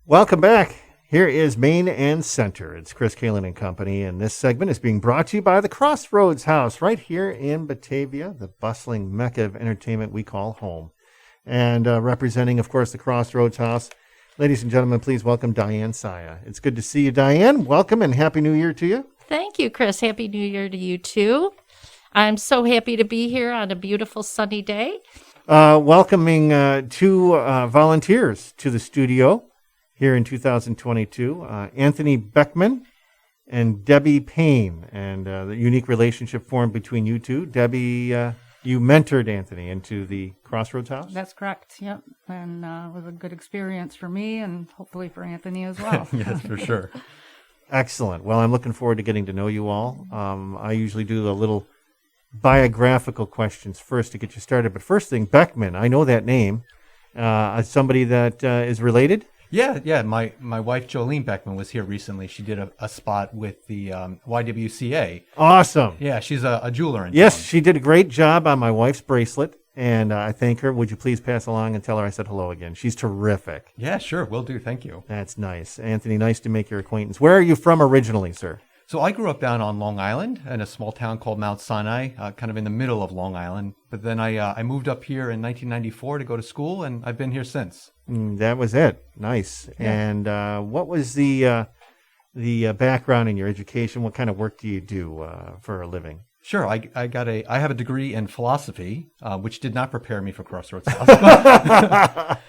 Welcome back. Here is Main and Center. It's Chris Kalin and Company, and this segment is being brought to you by the Crossroads House right here in Batavia, the bustling mecca of entertainment we call home. And representing, of course, the Crossroads House, ladies and gentlemen, please welcome Diane Saya. It's good to see you, Diane. Welcome and Happy New Year to you. Thank you, Chris. Happy New Year to you, too. I'm so happy to be here on a beautiful sunny day. Welcoming two volunteers to the studio here in 2022, Anthony Beckman and Debbie Paine, and the unique relationship formed between you two. Debbie, you mentored Anthony into the Crossroads House? That's correct, yep. And it was a good experience for me and hopefully for Anthony as well. Yes, for sure. Excellent. Well, I'm looking forward to getting to know you all. I usually do a little biographical questions first to get you started. But first thing, Beckman, I know that name. Somebody that is related? Yeah. My wife, Jolene Beckman, was here recently. She did a spot with the YWCA. Awesome. Yeah, she's a jeweler in Yes, town. she did a great job on my wife's bracelet, and I thank her. Would you please pass along and tell her I said hello again? She's terrific. Yeah, sure, will do. Thank you. That's nice. Anthony, nice to make your acquaintance. Where are you from originally, sir? So I grew up down on Long Island in a small town called Mount Sinai, kind of in the middle of Long Island. But then I moved up here in 1994 to go to school, and I've been here since. That was it. Nice. Yeah. And what was the background in your education? What kind of work do you do for a living? Sure, I have a degree in philosophy, which did not prepare me for Crossroads House.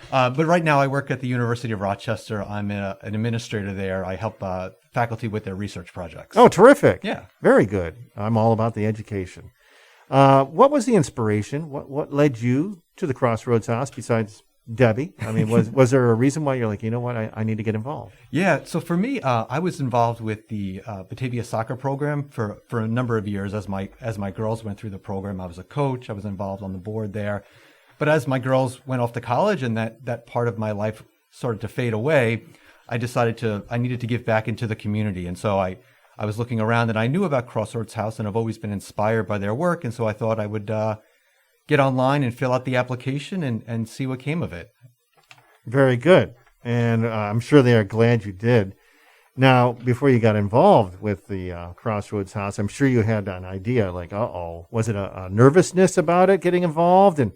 But right now I work at the University of Rochester. I'm an administrator there. I help faculty with their research projects. Oh, terrific. Yeah. Very good. I'm all about the education. What was the inspiration? What led you to the Crossroads House besides Debbie? I mean, was there a reason why you're like, you know what, I need to get involved? Yeah, so for me, I was involved with the Batavia soccer program for a number of years. As my girls went through the program, I was a coach. I was involved on the board there. But as my girls went off to college and that part of my life started to fade away, I decided I needed to give back into the community. And so I was looking around and I knew about Crossroads House and I've always been inspired by their work. And so I thought I would get online and fill out the application and see what came of it. Very good. And I'm sure they are glad you did. Now, before you got involved with the Crossroads House, I'm sure you had an idea like, was it a nervousness about it, getting involved? And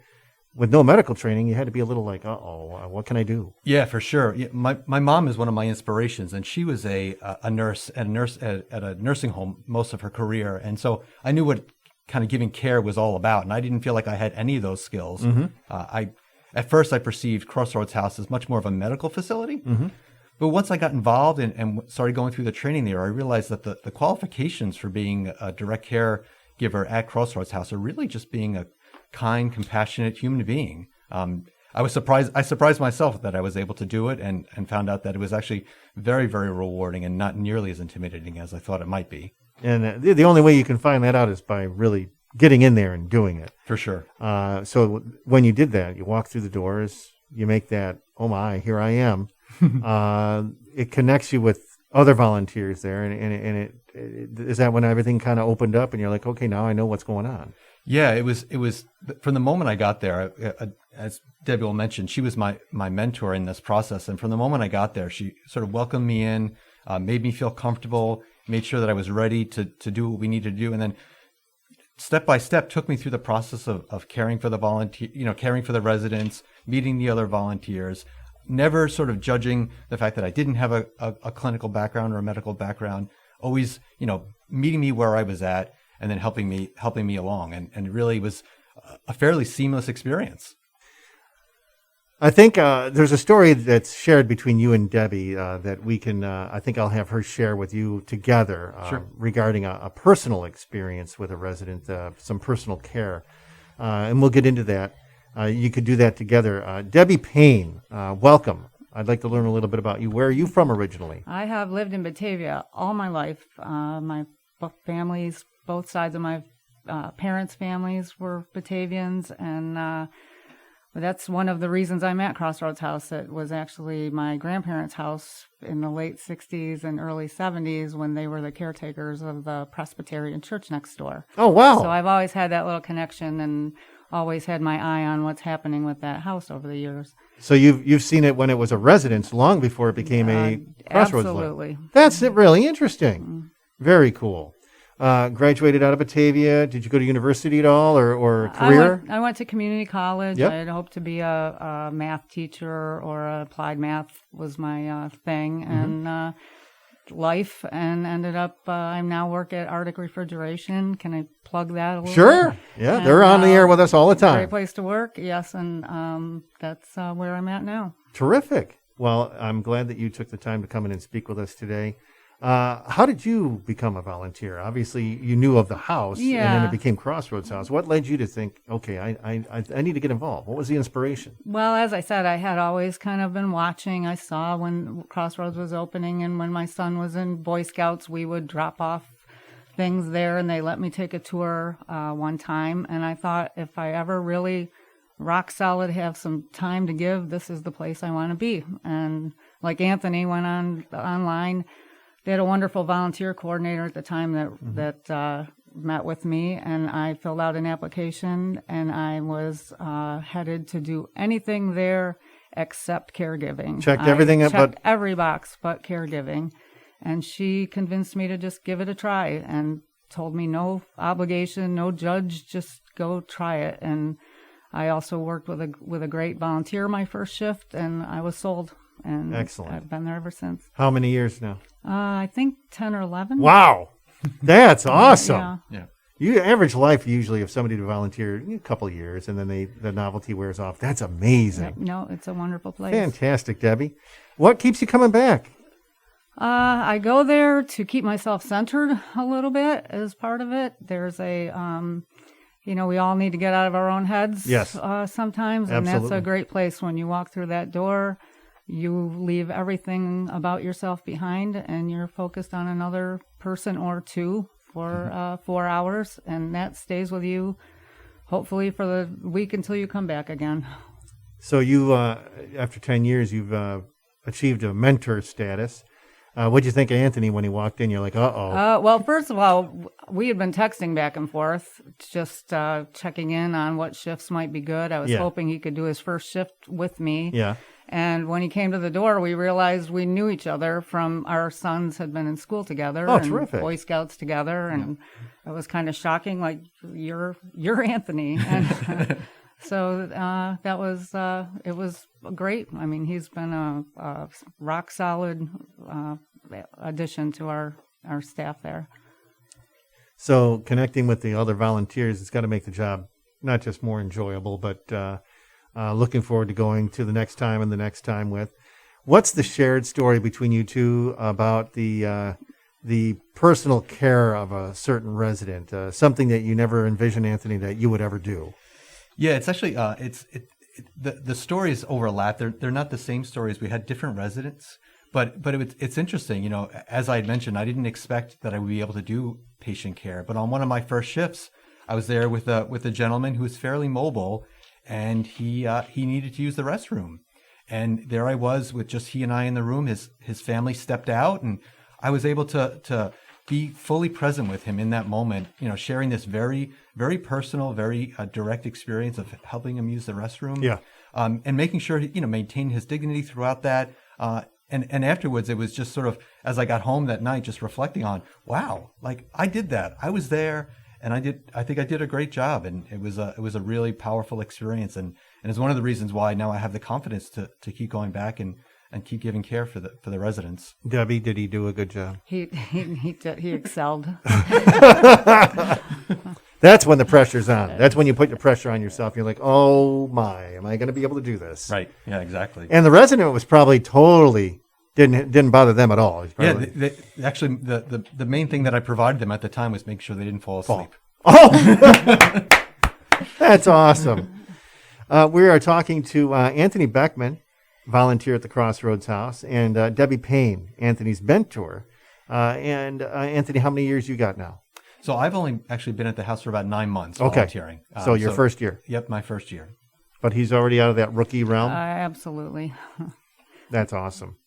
with no medical training, you had to be a little like, what can I do? Yeah, for sure. Yeah, my mom is one of my inspirations, and she was a nurse at a nursing home most of her career. And so I knew what kind of giving care was all about, and I didn't feel like I had any of those skills. Mm-hmm. At first I perceived Crossroads House as much more of a medical facility, Mm-hmm. but once I got involved and started going through the training there, I realized that the qualifications for being a direct care giver at Crossroads House are really just being a kind, compassionate human being. I surprised myself that I was able to do it and found out that it was actually very, very rewarding and not nearly as intimidating as I thought it might be. And the only way you can find that out is by really getting in there and doing it. For sure. So when you did that, you walk through the doors, you make that, oh my, here I am. It connects you with other volunteers there. And it is that when everything kind of opened up and you're like, okay, now I know what's going on. Yeah, it was from the moment I got there, as Debbie will mention, she was my mentor in this process. And from the moment I got there, she sort of welcomed me in, made me feel comfortable, made sure that I was ready to do what we needed to do. And then step by step took me through the process of caring for the caring for the residents, meeting the other volunteers, never sort of judging the fact that I didn't have a clinical background or a medical background, always, meeting me where I was at and then helping me along. And it really was a fairly seamless experience. I think there's a story that's shared between you and Debbie that we can, I think I'll have her share with you together Sure. regarding a personal experience with a resident, some personal care. And we'll get into that. You could do that together. Debbie Paine, welcome. I'd like to learn a little bit about you. Where are you from originally? I have lived in Batavia all my life. My families, both sides of my parents' families were Batavians, and that's one of the reasons I'm at Crossroads House. It was actually my grandparents' house in the late 60s and early 70s when they were the caretakers of the Presbyterian church next door. Oh, wow. So I've always had that little connection and always had my eye on what's happening with that house over the years. So you've seen it when it was a residence long before it became a Crossroads. Absolutely. That's really interesting. Very cool. Graduated out of Batavia. Did you go to university at all or career? I went to community college. Yep. I had hoped to be a math teacher or applied math was my thing. And life, and ended up, I now work at Arctic Refrigeration. Can I plug that a little Sure. bit? Yeah, And, they're on the air with us all the time. Great place to work, yes, and that's where I'm at now. Terrific. Well, I'm glad that you took the time to come in and speak with us today. How did you become a volunteer? Obviously, you knew of the house, and then Yeah. it became Crossroads House. What led you to think, okay, I need to get involved? What was the inspiration? Well, as I said, I had always kind of been watching. I saw when Crossroads was opening, and when my son was in Boy Scouts, we would drop off things there, and they let me take a tour one time. And I thought, if I ever really rock solid have some time to give, this is the place I want to be. And like Anthony went online. They had a wonderful volunteer coordinator at the time that met with me, and I filled out an application, and I was headed to do anything there except caregiving. Checked everything I up, checked but every box but caregiving, and she convinced me to just give it a try and told me no obligation, no judge, just go try it. And I also worked with a great volunteer my first shift, and I was sold. And Excellent. I've been there ever since. How many years now? I think 10 or 11. Wow. That's awesome. Yeah. You average life usually of somebody to volunteer a couple of years, and then the novelty wears off. That's amazing. No, it's a wonderful place. Fantastic, Debbie. What keeps you coming back? I go there to keep myself centered a little bit as part of it. There's a, we all need to get out of our own heads sometimes. And Absolutely. that's a great place when you walk through that door. You leave everything about yourself behind, and you're focused on another person or two for 4 hours, and that stays with you, hopefully, for the week until you come back again. So you, after 10 years, you've achieved a mentor status. What'd you think of Anthony when he walked in? You're like, uh-oh. Well, first of all, we had been texting back and forth, just checking in on what shifts might be good. I was hoping he could do his first shift with me. Yeah. And when he came to the door, we realized we knew each other from our sons had been in school together. Oh, and terrific. Boy Scouts together. And it was kind of shocking, like, you're Anthony. And so that was, it was great. I mean, he's been a rock solid addition to our staff there. So connecting with the other volunteers, it's got to make the job not just more enjoyable, but looking forward to going to the next time and the next time with. What's the shared story between you two about the personal care of a certain resident? Something that you never envisioned, Anthony, that you would ever do. Yeah, it's actually the stories overlap. They're not the same stories. We had different residents, but it's interesting. As I had mentioned, I didn't expect that I would be able to do patient care. But on one of my first shifts, I was there with a gentleman who was fairly mobile, and he needed to use the restroom. And there I was with just he and I in the room. His family stepped out, and I was able to be fully present with him in that moment, sharing this very, very personal, very direct experience of helping him use the restroom. Yeah. And making sure he, maintained his dignity throughout that. And afterwards, it was just sort of, as I got home that night, just reflecting on, wow, like I did that. I was there. And I think I did a great job, and it was a really powerful experience, and it's one of the reasons why now I have the confidence to keep going back and keep giving care for the residents. Debbie, did he do a good job? He did. He excelled. That's when the pressure's on. That's when you put the pressure on yourself. You're like, oh my, am I going to be able to do this? Right. Yeah. Exactly. And the resident was probably totally didn't bother them at all. Probably... Yeah. Actually, the main thing that I provided them at the time was make sure they didn't fall asleep. Oh, that's awesome. We are talking to Anthony Beckman, volunteer at the Crossroads House, and Debbie Paine, Anthony's mentor. And Anthony, how many years you got now? So I've only actually been at the house for about 9 months volunteering. So your first year? Yep, my first year. But he's already out of that rookie realm? Absolutely. That's awesome.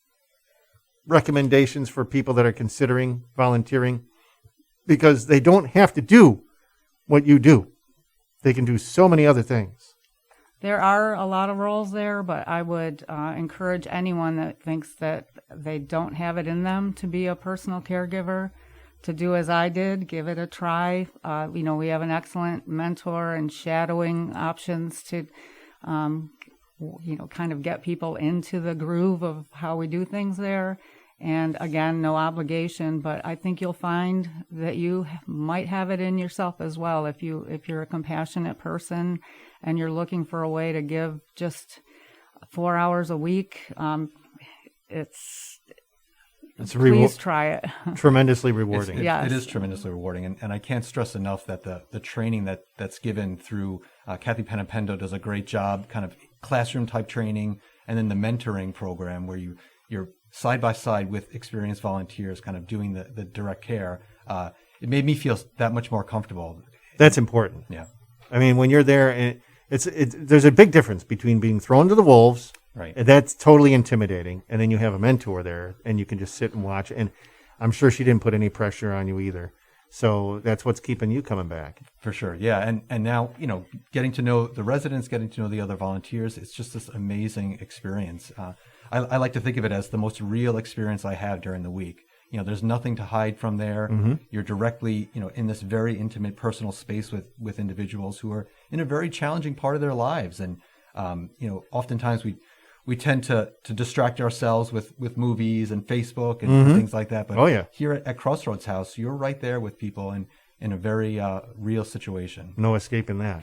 Recommendations for people that are considering volunteering? Because they don't have to do what you do. they can do so many other things. There are a lot of roles there, but I would encourage anyone that thinks that they don't have it in them to be a personal caregiver to do as I did, give it a try. We have an excellent mentor and shadowing options to, kind of get people into the groove of how we do things there. And again, no obligation, but I think you'll find that you might have it in yourself as well. If you're a compassionate person and you're looking for a way to give just 4 hours a week, please try it. Tremendously rewarding. It is tremendously rewarding. And I can't stress enough that the training that's given through Kathy Penapendo does a great job, kind of classroom type training, and then the mentoring program where you're side by side with experienced volunteers kind of doing the direct care. It made me feel that much more comfortable. That's important. Yeah. I mean, when you're there, and there's a big difference between being thrown to the wolves. Right. And that's totally intimidating. And then you have a mentor there and you can just sit and watch. And I'm sure she didn't put any pressure on you either. So that's what's keeping you coming back. For sure. Yeah. And now, getting to know the residents, getting to know the other volunteers, it's just this amazing experience. I like to think of it as the most real experience I have during the week. There's nothing to hide from there. Mm-hmm. You're directly, in this very intimate personal space with individuals who are in a very challenging part of their lives. And, oftentimes we tend to distract ourselves with movies and Facebook and Mm-hmm. things like that. But Oh, yeah. here at Crossroads House, you're right there with people in a very real situation. No escaping that.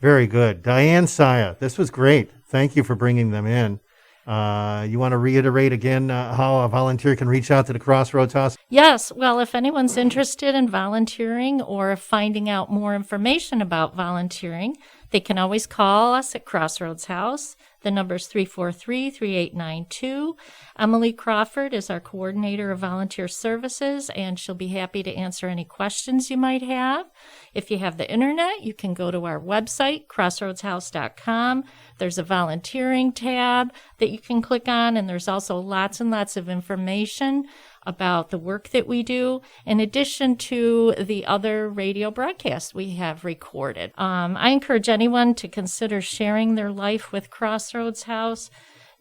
Very good. Diane Saya, this was great. Thank you for bringing them in. You want to reiterate again how a volunteer can reach out to the Crossroads House? Yes. Well, if anyone's interested in volunteering or finding out more information about volunteering, they can always call us at Crossroads House. The number is 343-3892. Emily Crawford is our coordinator of volunteer services, and she'll be happy to answer any questions you might have. If you have the internet, you can go to our website, crossroadshouse.com. There's a volunteering tab that you can click on, and there's also lots and lots of information about the work that we do, in addition to the other radio broadcasts we have recorded. I encourage anyone to consider sharing their life with Crossroads House.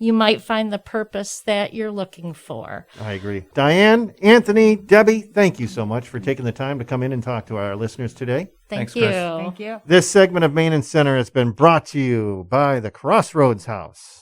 You might find the purpose that you're looking for. I agree. Diane, Anthony, Debbie, thank you so much for taking the time to come in and talk to our listeners today. Thanks, Chris. you. Thank you. This segment of Main and Center has been brought to you by the Crossroads House.